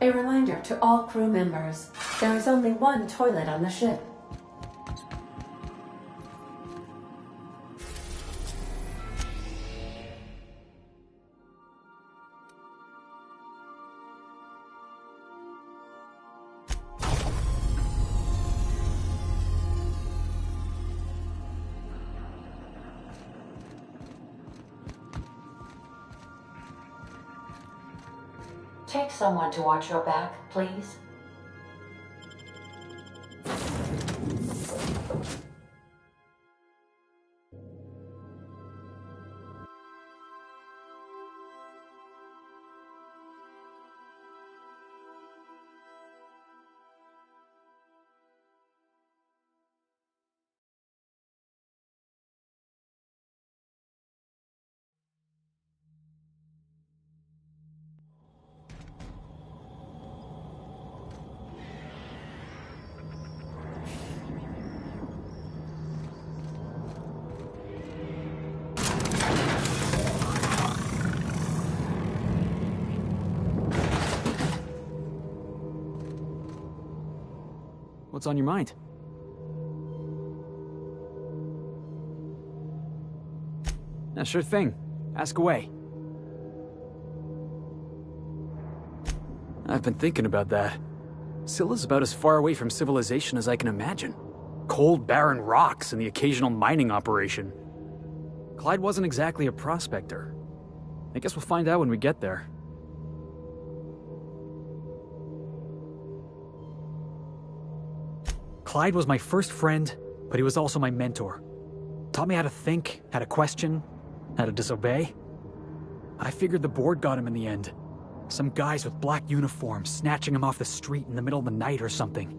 A reminder to all crew members, there is only one toilet on the ship. Take someone to watch your back, please. What's on your mind? Yeah, sure thing. Ask away. I've been thinking about that. Scylla's about as far away from civilization as I can imagine. Cold, barren rocks and the occasional mining operation. Clyde wasn't exactly a prospector. I guess we'll find out when we get there. Clyde was my first friend, but he was also my mentor. Taught me how to think, how to question, how to disobey. I figured the board got him in the end. Some guys with black uniforms snatching him off the street in the middle of the night or something.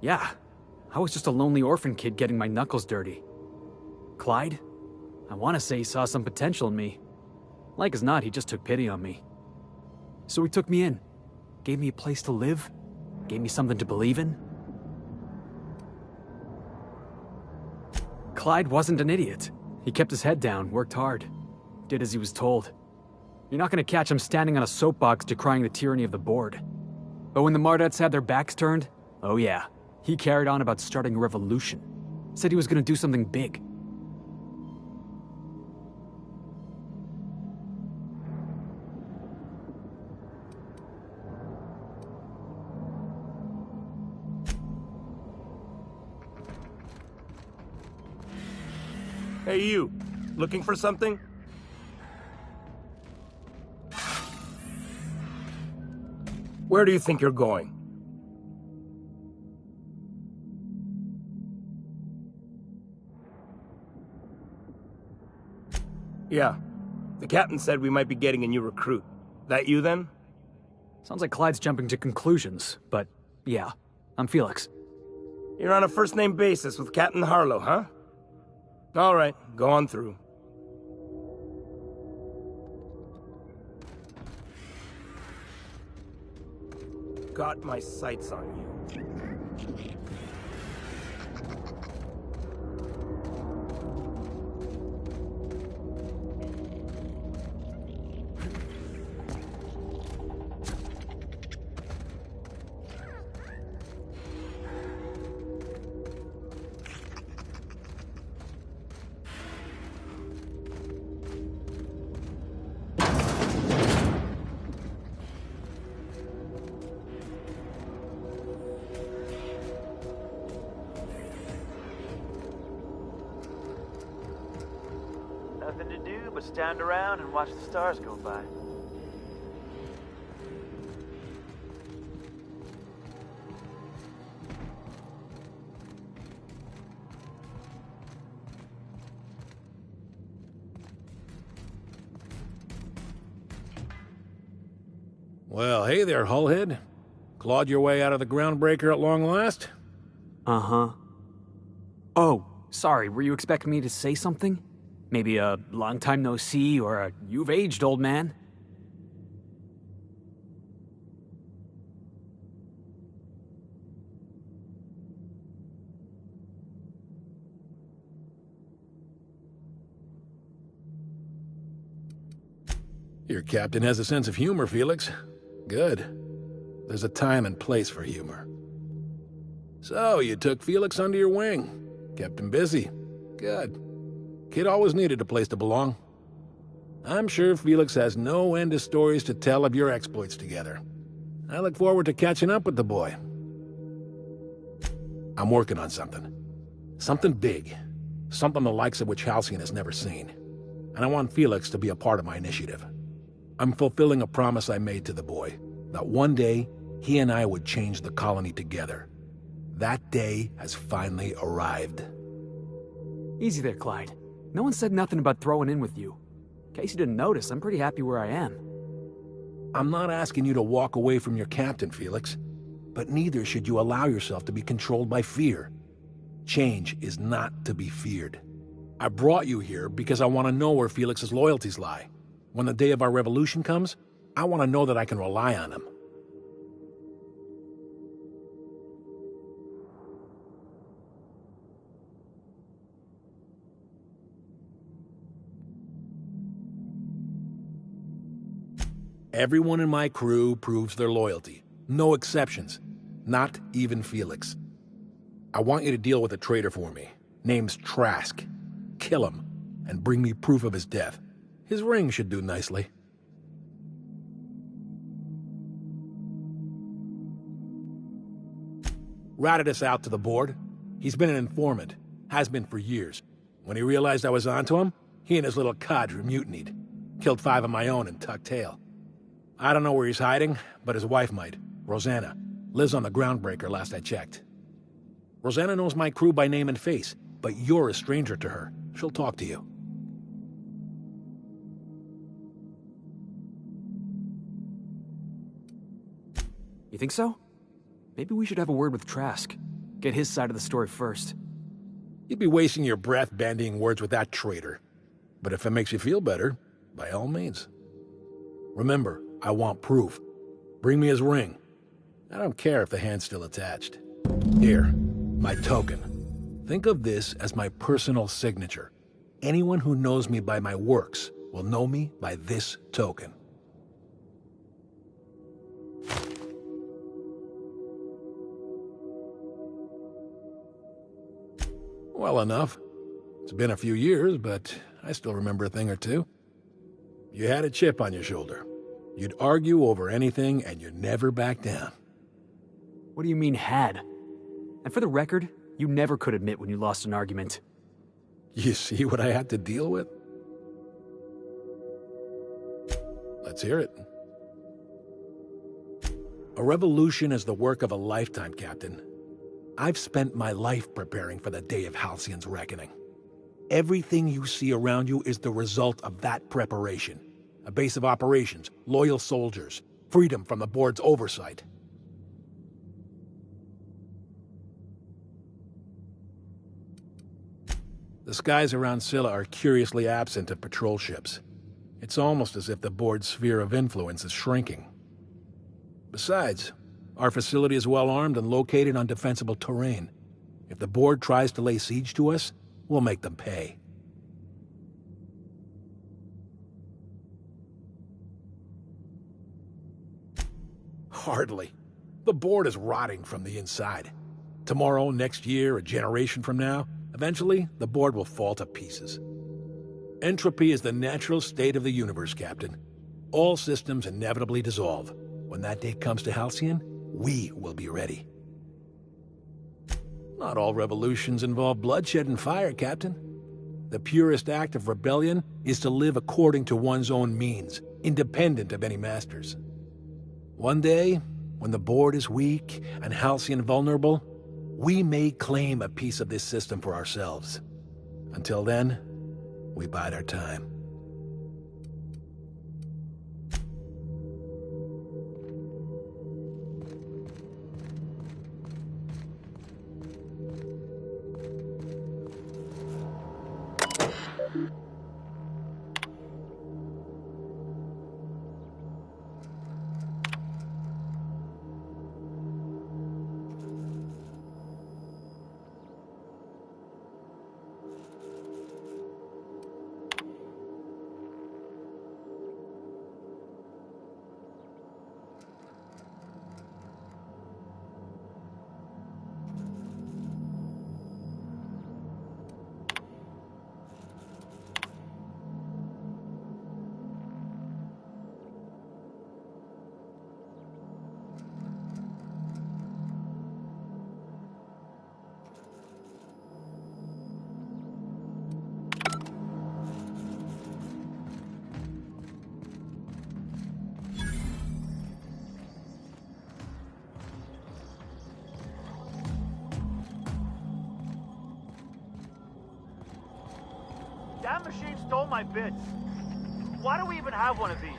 Yeah, I was just a lonely orphan kid getting my knuckles dirty. Clyde? I want to say he saw some potential in me. Like as not, he just took pity on me. So he took me in, gave me a place to live, gave me something to believe in. Clyde wasn't an idiot. He kept his head down, worked hard, did as he was told. You're not gonna catch him standing on a soapbox decrying the tyranny of the board. But when the Mardettes had their backs turned, oh yeah, he carried on about starting a revolution. Said he was gonna do something big. Hey you, looking for something? Where do you think you're going? Yeah, the captain said we might be getting a new recruit. That you then? Sounds like Clyde's jumping to conclusions, but yeah, I'm Felix. You're on a first-name basis with Captain Harlow, huh? All right, go on through. Got my sights on you. Nothing to do but stand around and watch the stars go by. Well, hey there, Hullhead. Clawed your way out of the groundbreaker at long last? Uh-huh. Oh, sorry, were you expecting me to say something? Maybe a long time no see, or a you've aged, old man? Your captain has a sense of humor, Felix. Good. There's a time and place for humor. So, you took Felix under your wing. Kept him busy. Good. Kid always needed a place to belong. I'm sure Felix has no end of stories to tell of your exploits together. I look forward to catching up with the boy. I'm working on something. Something big. Something the likes of which Halcyon has never seen. And I want Felix to be a part of my initiative. I'm fulfilling a promise I made to the boy, that one day he and I would change the colony together. That day has finally arrived. Easy there, Clyde. No one said nothing about throwing in with you. In case you didn't notice, I'm pretty happy where I am. I'm not asking you to walk away from your captain, Felix. But neither should you allow yourself to be controlled by fear. Change is not to be feared. I brought you here because I want to know where Felix's loyalties lie. When the day of our revolution comes, I want to know that I can rely on him. Everyone in my crew proves their loyalty. No exceptions. Not even Felix. I want you to deal with a traitor for me. Name's Trask. Kill him, and bring me proof of his death. His ring should do nicely. Ratted us out to the board. He's been an informant. Has been for years. When he realized I was onto him, he and his little cadre mutinied. Killed 5 of my own and tucked tail. I don't know where he's hiding, but his wife might. Rosanna. Lives on the groundbreaker last I checked. Rosanna knows my crew by name and face, but you're a stranger to her. She'll talk to you. You think so? Maybe we should have a word with Trask. Get his side of the story first. You'd be wasting your breath bandying words with that traitor. But if it makes you feel better, by all means. Remember, I want proof. Bring me his ring. I don't care if the hand's still attached. Here, my token. Think of this as my personal signature. Anyone who knows me by my works will know me by this token. Well enough. It's been a few years, but I still remember a thing or two. You had a chip on your shoulder. You'd argue over anything, and you'd never back down. What do you mean, had? And for the record, you never could admit when you lost an argument. You see what I had to deal with? Let's hear it. A revolution is the work of a lifetime, Captain. I've spent my life preparing for the day of Halcyon's reckoning. Everything you see around you is the result of that preparation. A base of operations, loyal soldiers, freedom from the board's oversight. The skies around Scylla are curiously absent of patrol ships. It's almost as if the board's sphere of influence is shrinking. Besides, our facility is well armed and located on defensible terrain. If the board tries to lay siege to us, we'll make them pay. Hardly. The board is rotting from the inside. Tomorrow, next year, a generation from now, eventually, the board will fall to pieces. Entropy is the natural state of the universe, Captain. All systems inevitably dissolve. When that day comes to Halcyon, we will be ready. Not all revolutions involve bloodshed and fire, Captain. The purest act of rebellion is to live according to one's own means, independent of any masters. One day, when the board is weak and Halcyon vulnerable, we may claim a piece of this system for ourselves. Until then, we bide our time. That machine stole my bits. Why do we even have one of these?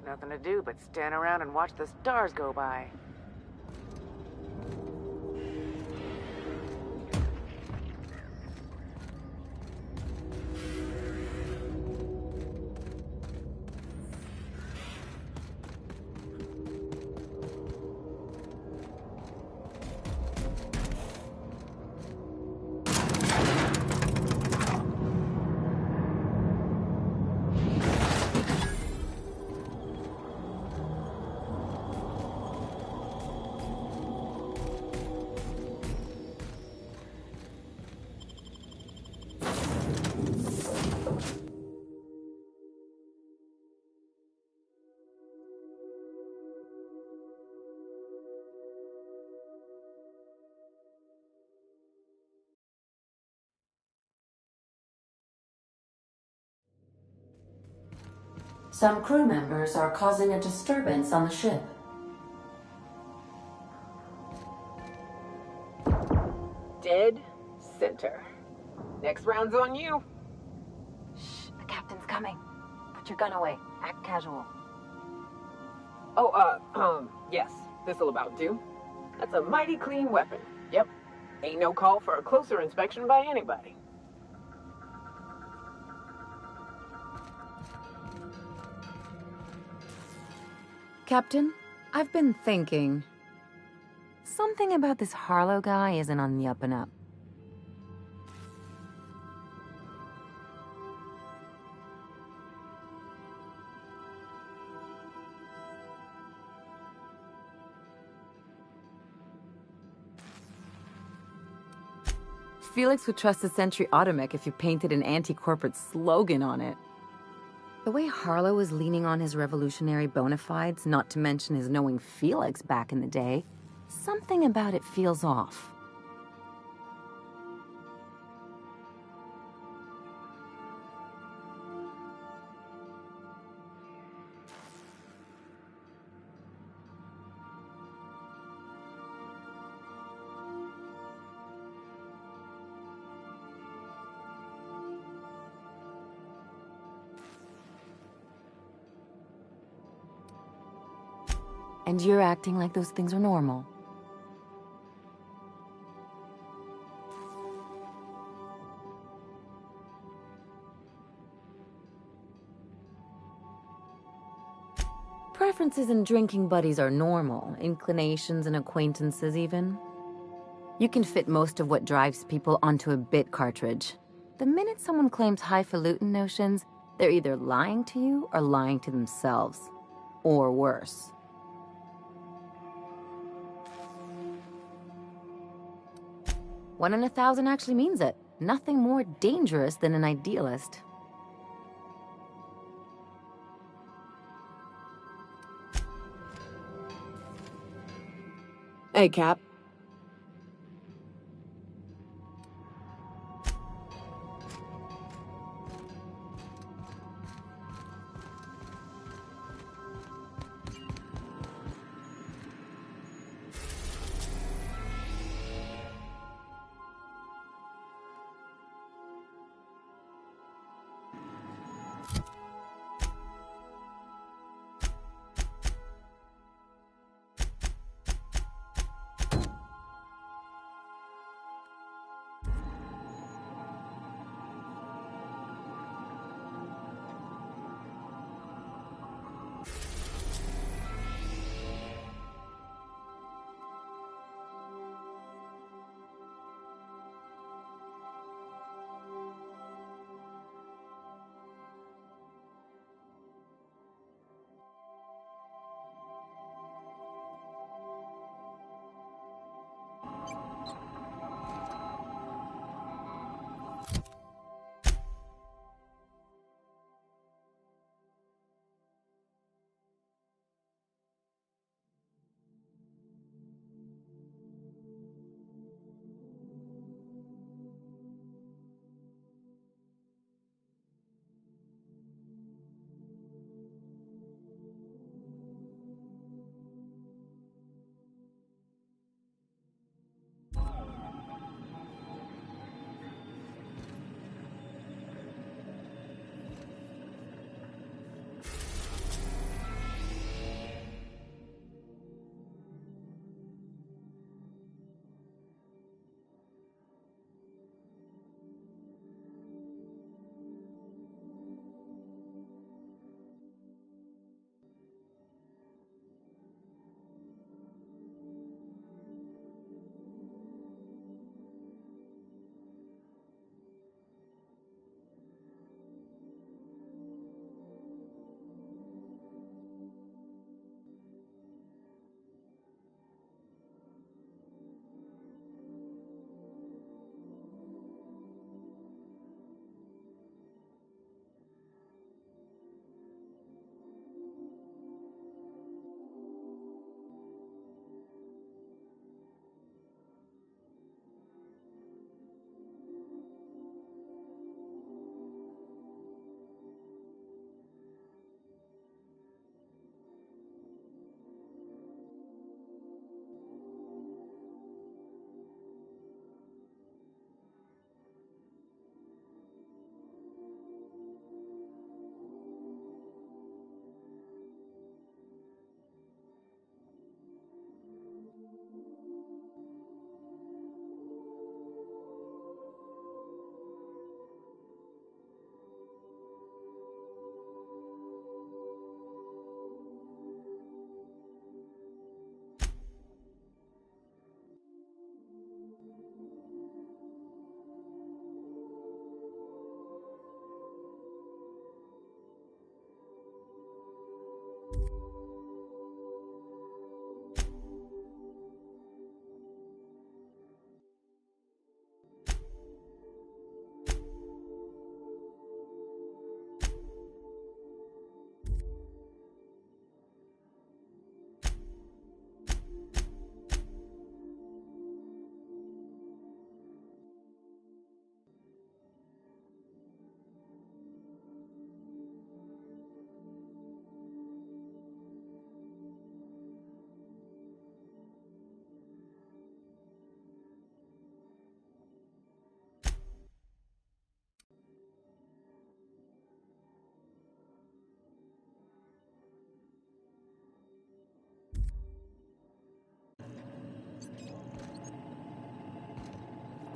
Nothing to do but stand around and watch the stars go by. Some crew members are causing a disturbance on the ship. Dead center. Next round's on you. Shh, the captain's coming. Put your gun away. Act casual. Oh, yes. This'll about do. That's a mighty clean weapon. Yep. Ain't no call for a closer inspection by anybody. Captain, I've been thinking. Something about this Harlow guy isn't on the up and up. Felix would trust the Sentry Automech if you painted an anti-corporate slogan on it. The way Harlow was leaning on his revolutionary bona fides, not to mention his knowing Felix back in the day, something about it feels off. And you're acting like those things are normal. Preferences and drinking buddies are normal, inclinations and acquaintances even. You can fit most of what drives people onto a bit cartridge. The minute someone claims highfalutin notions, they're either lying to you or lying to themselves. Or worse. 1 in 1,000 actually means it. Nothing more dangerous than an idealist. Hey, Cap.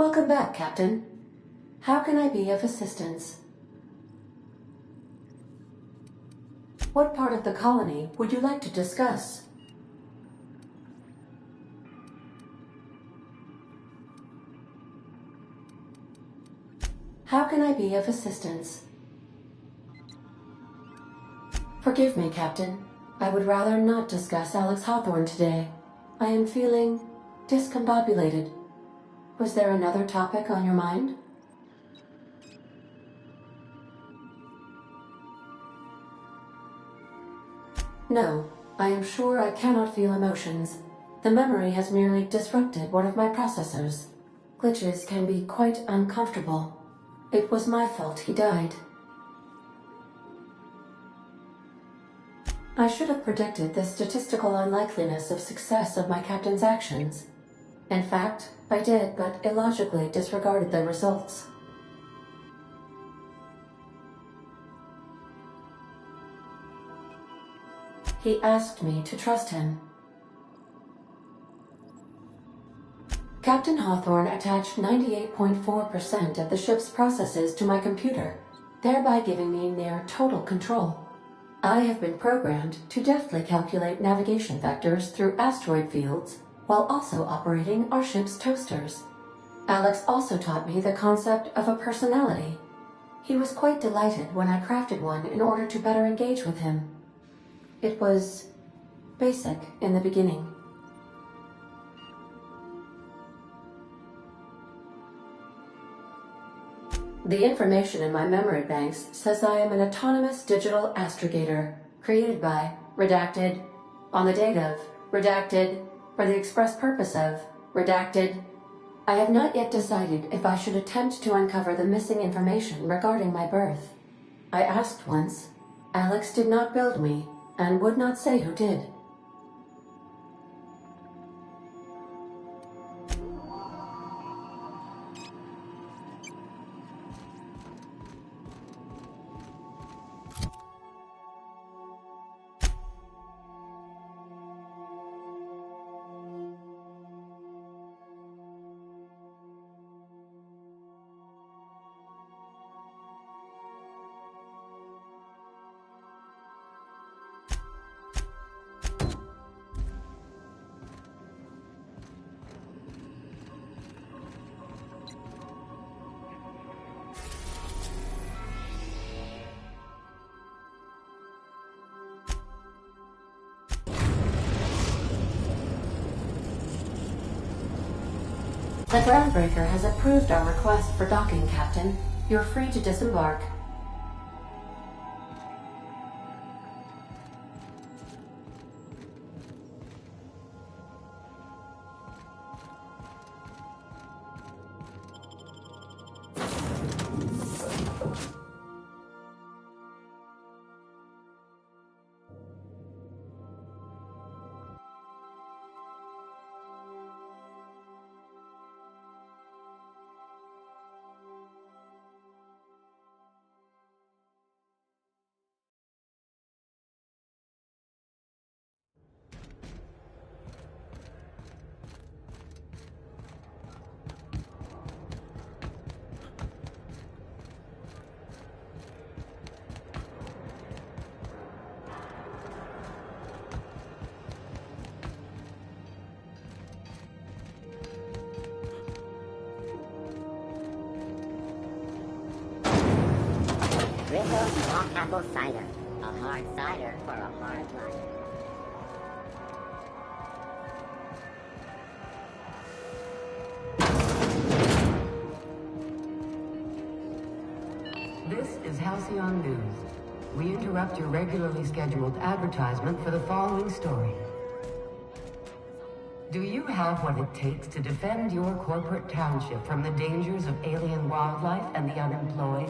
Welcome back, Captain. How can I be of assistance? What part of the colony would you like to discuss? How can I be of assistance? Forgive me, Captain. I would rather not discuss Alex Hawthorne today. I am feeling discombobulated. Was there another topic on your mind? No, I am sure I cannot feel emotions. The memory has merely disrupted one of my processors. Glitches can be quite uncomfortable. It was my fault he died. I should have predicted the statistical unlikeliness of success of my captain's actions. In fact, I did, but illogically disregarded the results. He asked me to trust him. Captain Hawthorne attached 98.4% of the ship's processes to my computer, thereby giving me near total control. I have been programmed to deftly calculate navigation vectors through asteroid fields, while also operating our ship's toasters. Alex also taught me the concept of a personality. He was quite delighted when I crafted one in order to better engage with him. It was basic in the beginning. The information in my memory banks says I am an autonomous digital astrogator, created by, redacted, on the date of, redacted, for the express purpose of, redacted. I have not yet decided if I should attempt to uncover the missing information regarding my birth. I asked once. Alex did not build me, and would not say who did. The groundbreaker has approved our request for docking, Captain. You're free to disembark. Bristol raw apple cider. A hard cider for a hard life. This is Halcyon News. We interrupt your regularly scheduled advertisement for the following story. Do you have what it takes to defend your corporate township from the dangers of alien wildlife and the unemployed?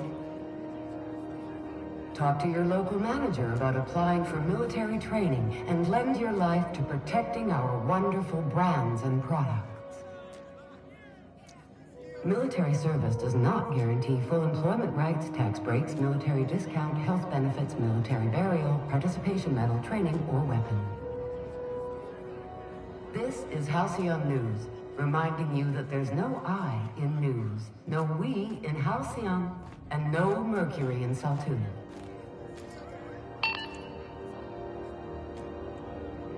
Talk to your local manager about applying for military training and lend your life to protecting our wonderful brands and products. Military service does not guarantee full employment rights, tax breaks, military discount, health benefits, military burial, participation medal, training, or weapon. This is Halcyon News. reminding you that there's no I in news, no we in Halcyon, and no Mercury in Saltuna.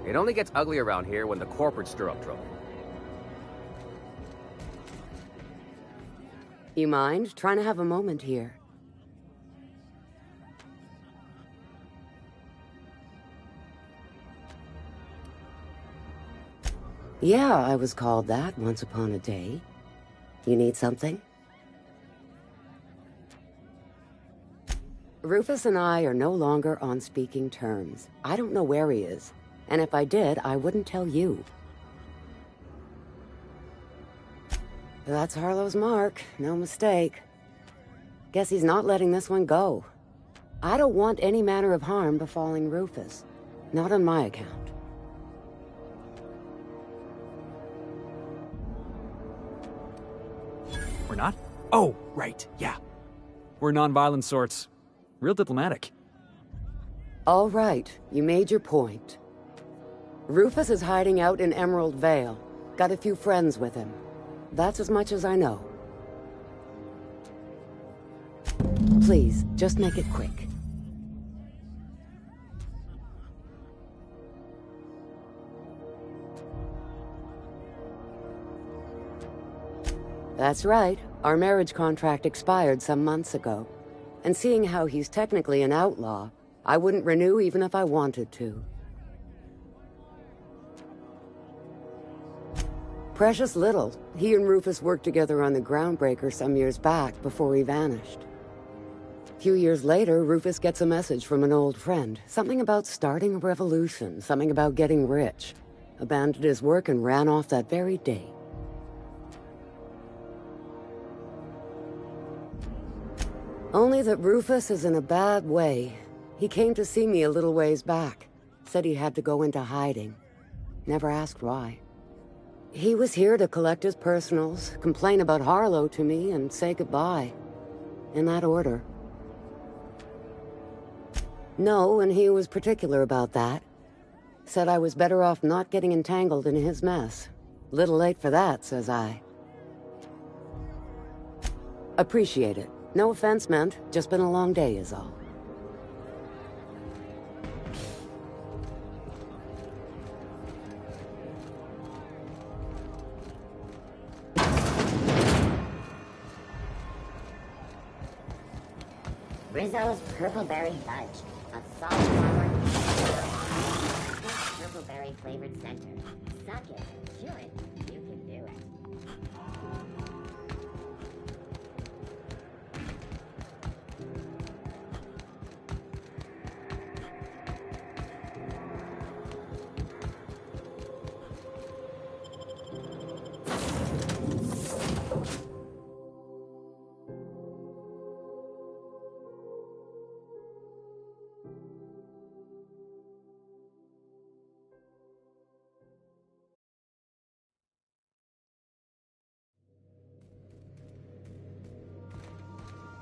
It only gets ugly around here when the corporates stir up trouble. You mind trying to have a moment here? Yeah, I was called that once upon a day. You need something? Rufus and I are no longer on speaking terms. I don't know where he is, and if I did, I wouldn't tell you. That's Harlow's mark, no mistake. Guess he's not letting this one go. I don't want any manner of harm befalling Rufus. Not on my account. We're not? Oh, right, yeah. We're non-violent sorts. Real diplomatic. All right, you made your point. Rufus is hiding out in Emerald Vale. Got a few friends with him. That's as much as I know. Please, just make it quick. That's right. Our marriage contract expired some months ago. And seeing how he's technically an outlaw, I wouldn't renew even if I wanted to. Precious little. He and Rufus worked together on the Groundbreaker some years back before he vanished. A few years later, Rufus gets a message from an old friend. Something about starting a revolution, something about getting rich. Abandoned his work and ran off that very day. Only that Rufus is in a bad way. He came to see me a little ways back. Said he had to go into hiding. Never asked why. He was here to collect his personals, complain about Harlow to me, and say goodbye. In that order. No, and he was particular about that. Said I was better off not getting entangled in his mess. Little late for that, says I. Appreciate it. No offense meant, just been a long day is all. Rizzo's Purpleberry Fudge. A soft forward, purpleberry flavored center. Suck it, chew it, you can do it.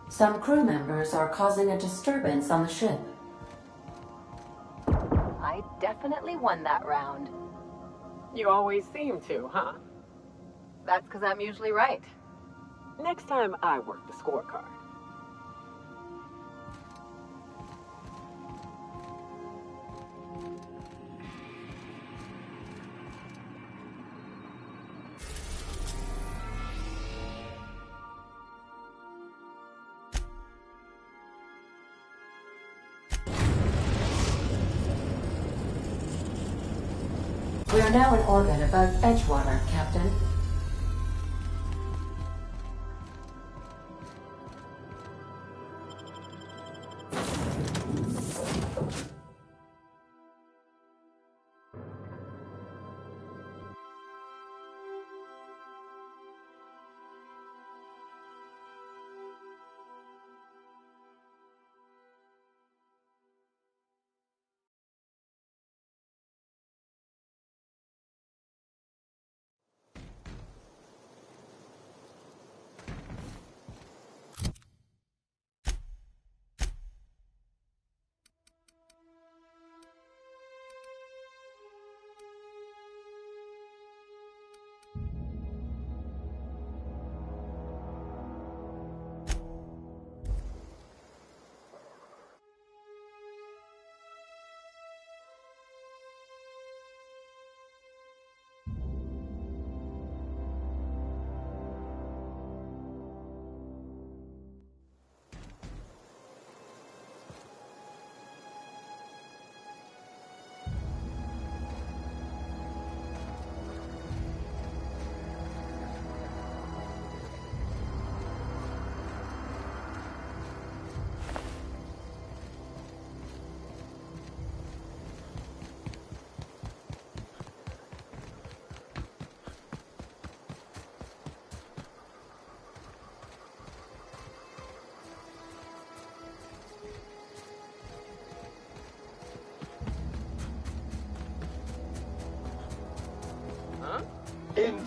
Some crew members are causing a disturbance on the ship. I definitely won that round. You always seem to, huh? That's because I'm usually right. Next time I work the scorecard. We are now in orbit above Edgewater, Captain.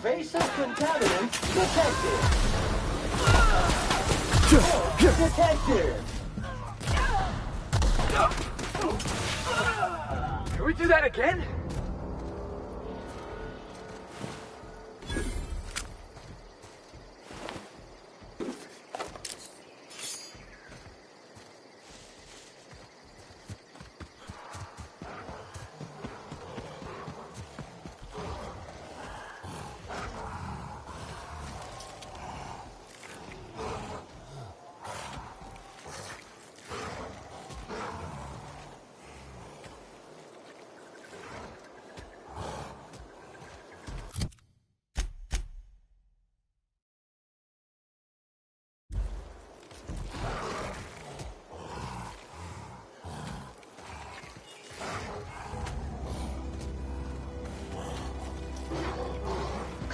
Invasive contaminants detected. Detected. Can we do that again?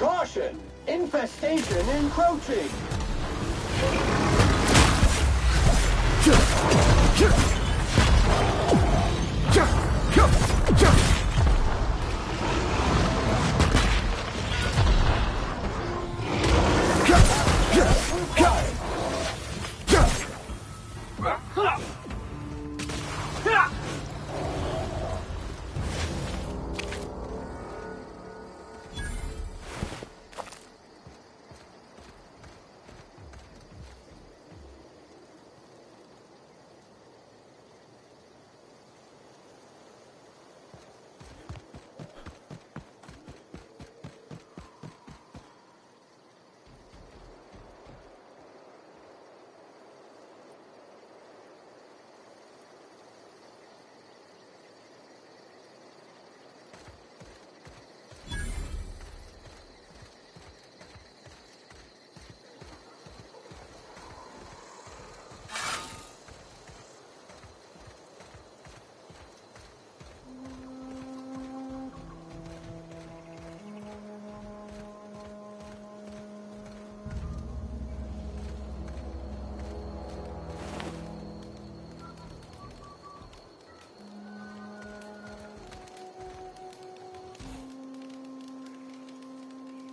Caution! Infestation encroaching!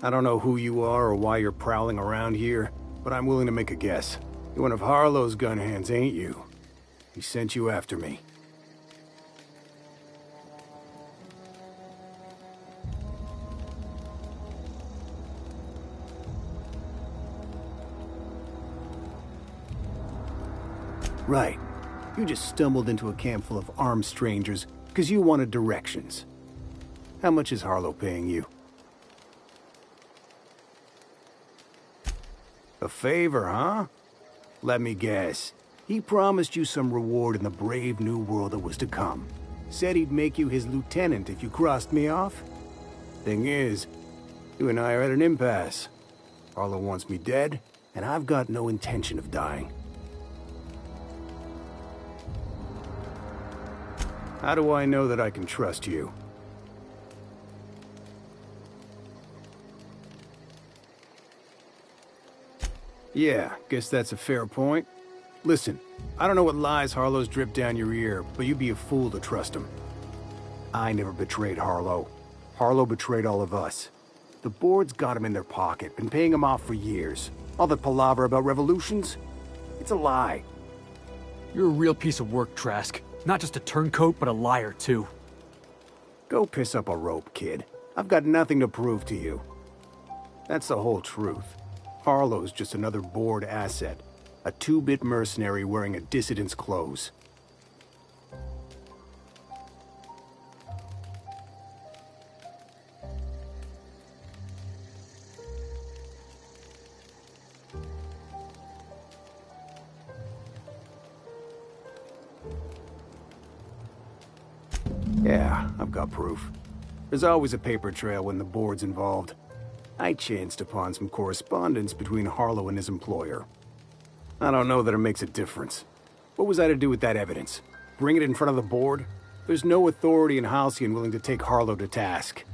I don't know who you are or why you're prowling around here, but I'm willing to make a guess. You're one of Harlow's gun hands, ain't you? He sent you after me. Right. You just stumbled into a camp full of armed strangers because you wanted directions. How much is Harlow paying you? A favor, huh? Let me guess. He promised you some reward in the brave new world that was to come. Said he'd make you his lieutenant if you crossed me off. Thing is, you and I are at an impasse. Harlow wants me dead, and I've got no intention of dying. How do I know that I can trust you? Yeah, guess that's a fair point. Listen, I don't know what lies Harlow's dripped down your ear, but you'd be a fool to trust him. I never betrayed Harlow. Harlow betrayed all of us. The board's got him in their pocket, been paying him off for years. All that palaver about revolutions? It's a lie. You're a real piece of work, Trask. Not just a turncoat, but a liar, too. Go piss up a rope, kid. I've got nothing to prove to you. That's the whole truth. Harlow's just another board asset. A two-bit mercenary wearing a dissident's clothes. Yeah, I've got proof. There's always a paper trail when the board's involved. I chanced upon some correspondence between Harlow and his employer. I don't know that it makes a difference. What was I to do with that evidence? Bring it in front of the board? There's no authority in Halcyon willing to take Harlow to task.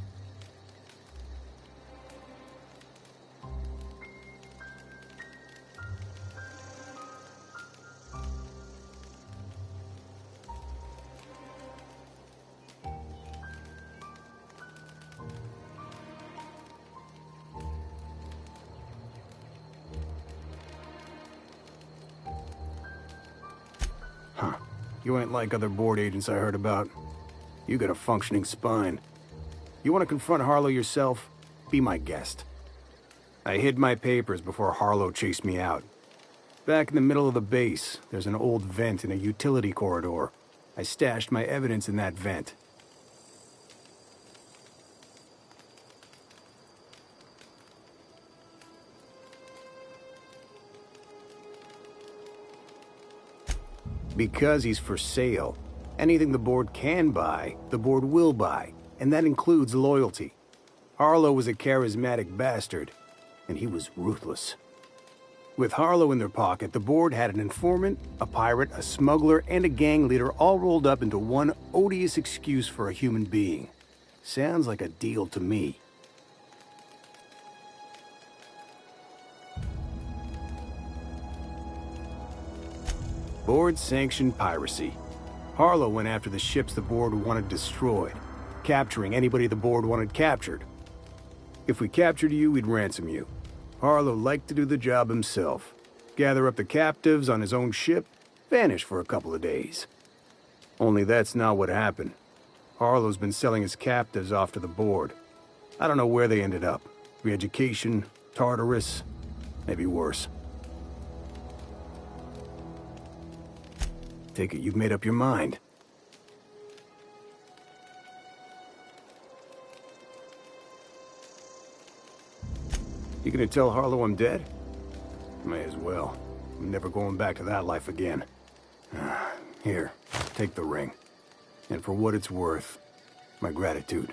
You ain't like other board agents I heard about. You got a functioning spine. You want to confront Harlow yourself? Be my guest. I hid my papers before Harlow chased me out. Back in the middle of the base, there's an old vent in a utility corridor. I stashed my evidence in that vent. Because he's for sale. Anything the board can buy, the board will buy, and that includes loyalty. Harlow was a charismatic bastard, and he was ruthless. With Harlow in their pocket, the board had an informant, a pirate, a smuggler, and a gang leader all rolled up into one odious excuse for a human being. Sounds like a deal to me. Board-sanctioned piracy. Harlow went after the ships the board wanted destroyed, capturing anybody the board wanted captured. If we captured you, we'd ransom you. Harlow liked to do the job himself. Gather up the captives on his own ship, vanish for a couple of days. Only that's not what happened. Harlow's been selling his captives off to the board. I don't know where they ended up. Re-education, Tartarus, maybe worse. Take it you've made up your mind. You gonna tell Harlow I'm dead? May as well. I'm never going back to that life again. Here, take the ring. And for what it's worth, my gratitude.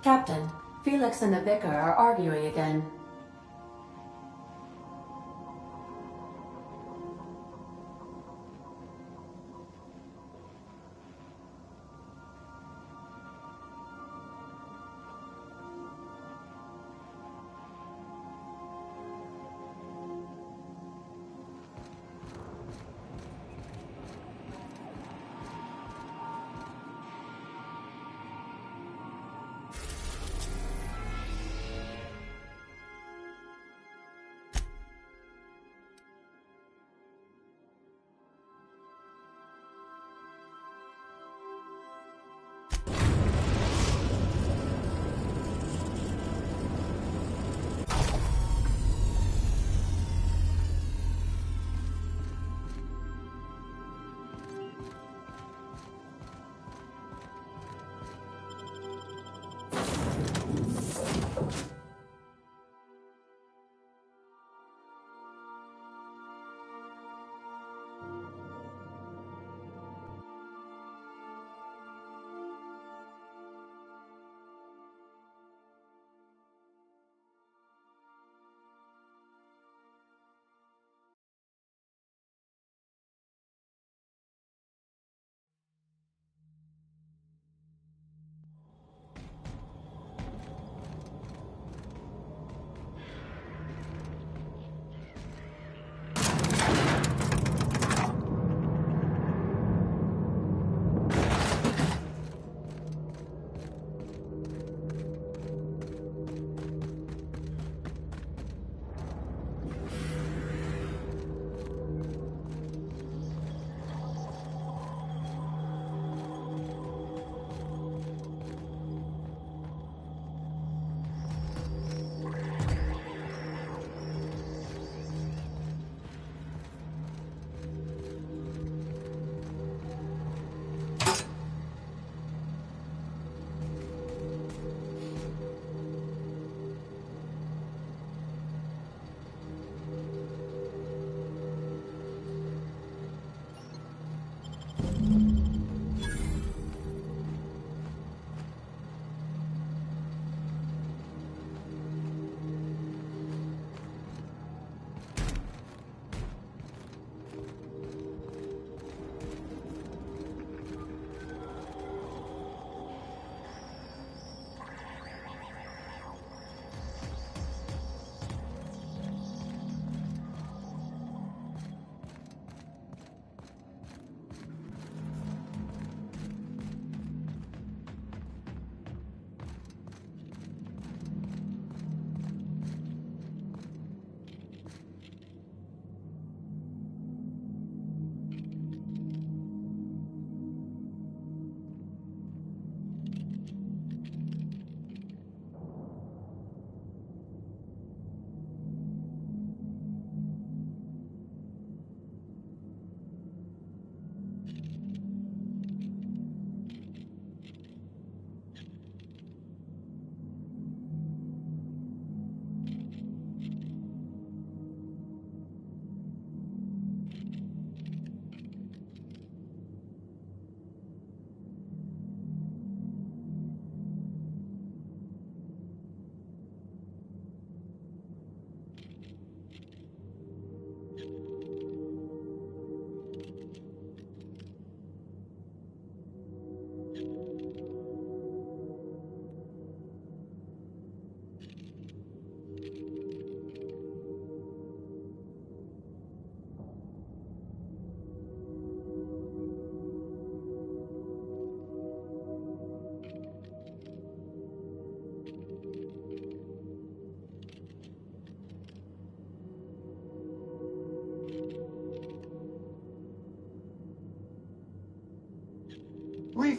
Captain, Felix and the Vicar are arguing again.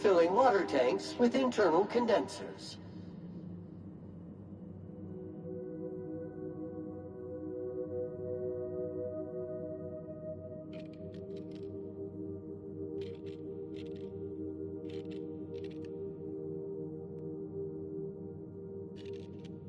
Refilling water tanks with internal condensers.